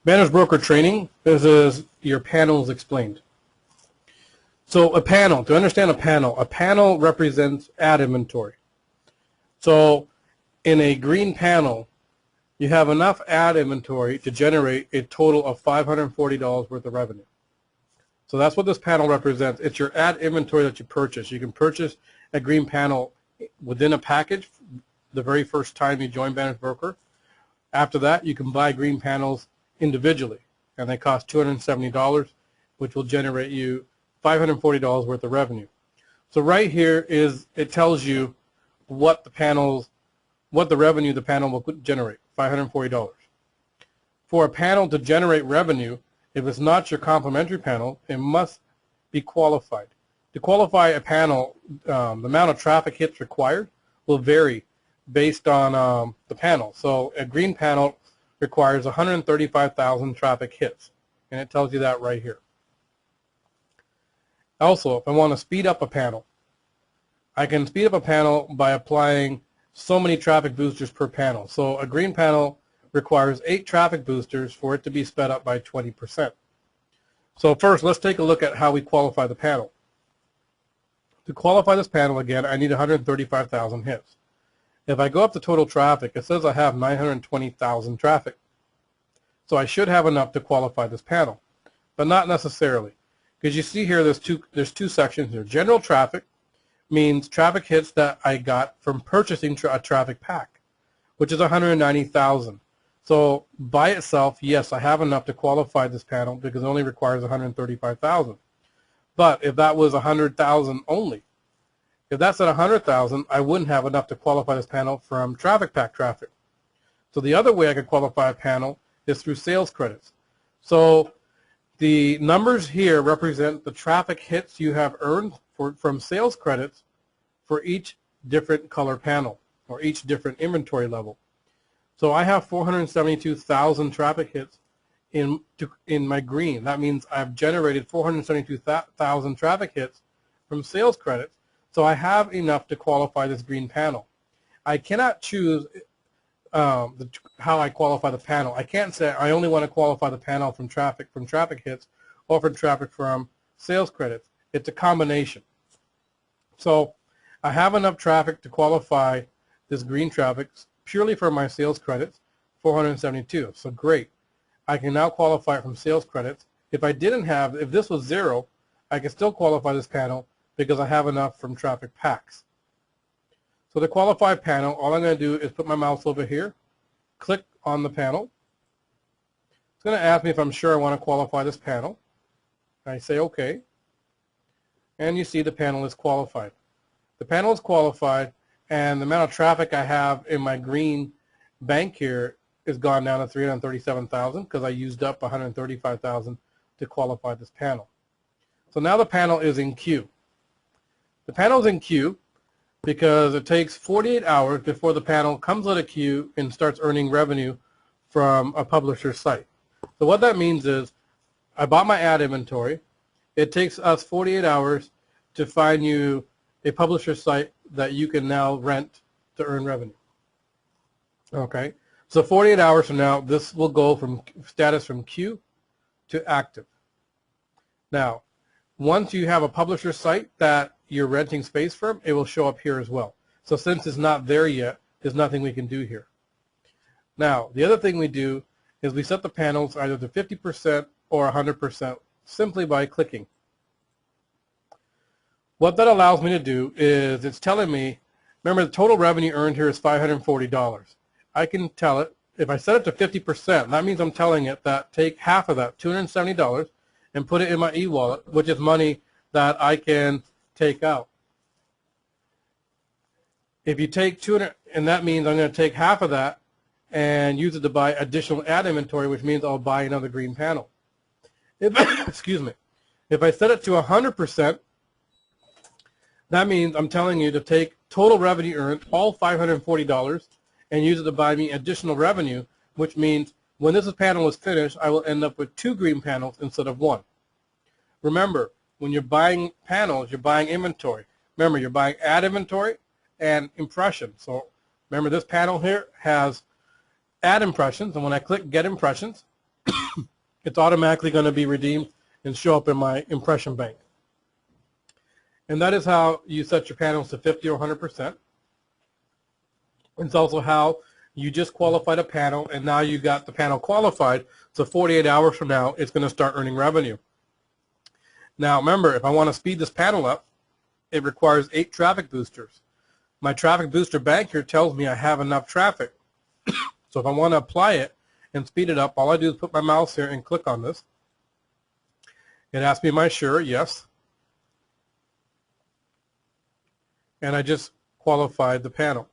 BannersBroker training. This is your panels explained. So a panel, to understand a panel represents ad inventory. So in a green panel, you have enough ad inventory to generate a total of $540 worth of revenue. So that's what this panel represents. It's your ad inventory that you purchase. You can purchase a green panel within a package the very first time you join BannersBroker. After that, you can buy green panels individually, and they cost $270, which will generate you $540 worth of revenue. So right here it tells you what the revenue the panel will generate, $540. For a panel to generate revenue, if it's not your complementary panel, it must be qualified. To qualify a panel, the amount of traffic hits required will vary based on the panel. So a green panel requires 135,000 traffic hits, and it tells you that right here. Also, if I want to speed up a panel, I can speed up a panel by applying so many traffic boosters per panel. So a green panel requires 8 traffic boosters for it to be sped up by 20%. So first, let's take a look at how we qualify the panel. To qualify this panel, again, I need 135,000 hits. If I go up to total traffic, it says I have 920,000 traffic. So I should have enough to qualify this panel, but not necessarily. Because you see here, there's two sections here. General traffic means traffic hits that I got from purchasing a traffic pack, which is 190,000. So by itself, yes, I have enough to qualify this panel because it only requires 135,000. But if that was 100,000 only, if that's at 100,000, I wouldn't have enough to qualify this panel from traffic pack traffic. So the other way I could qualify a panel is through sales credits. So the numbers here represent the traffic hits you have earned from sales credits for each different color panel or each different inventory level. So I have 472,000 traffic hits in my green. That means I've generated 472,000 traffic hits from sales credits. So I have enough to qualify this green panel. I cannot choose how I qualify the panel. I can't say I only want to qualify the panel from traffic hits or from traffic from sales credits. It's a combination. So I have enough traffic to qualify this green traffic purely for my sales credits, 472. So great. I can now qualify it from sales credits. If this was 0, I can still qualify this panel because I have enough from traffic packs. So to qualify panel, all I'm going to do is put my mouse over here, click on the panel. It's going to ask me if I'm sure I want to qualify this panel. I say OK. And you see the panel is qualified. The panel is qualified, and the amount of traffic I have in my green bank here is gone down to 337,000 because I used up 135,000 to qualify this panel. So now the panel is in queue. The panel is in queue because it takes 48 hours before the panel comes out of queue and starts earning revenue from a publisher's site. So what that means is I bought my ad inventory. It takes us 48 hours to find you a publisher site that you can now rent to earn revenue. Okay, so 48 hours from now, this will go from status from queue to active. Now, once you have a publisher site that you're renting space from, it will show up here as well. So since it's not there yet, there's nothing we can do here. Now, the other thing we do is we set the panels either to 50% or 100% simply by clicking. What that allows me to do is it's telling me, remember the total revenue earned here is $540. I can tell it, if I set it to 50%, that means I'm telling it that take half of that, $270, and put it in my e-wallet, which is money that I can take out. If you take 200, and that means I'm going to take half of that and use it to buy additional ad inventory, which means I'll buy another green panel. Excuse me. If I set it to 100%, that means I'm telling you to take total revenue earned, all $540, and use it to buy me additional revenue, which means when this panel is finished, I will end up with 2 green panels instead of 1. Remember, when you're buying panels, you're buying inventory. Remember, you're buying ad inventory and impressions. So remember, this panel here has ad impressions, and when I click Get Impressions, it's automatically going to be redeemed and show up in my impression bank. And that is how you set your panels to 50 or 100%. It's also how you just qualified a panel, and now you got the panel qualified, so 48 hours from now, it's going to start earning revenue. Now, remember, if I want to speed this panel up, it requires 8 traffic boosters. My traffic booster bank here tells me I have enough traffic. So if I want to apply it and speed it up, all I do is put my mouse here and click on this. It asks me, am I sure? Yes. And I just qualified the panel.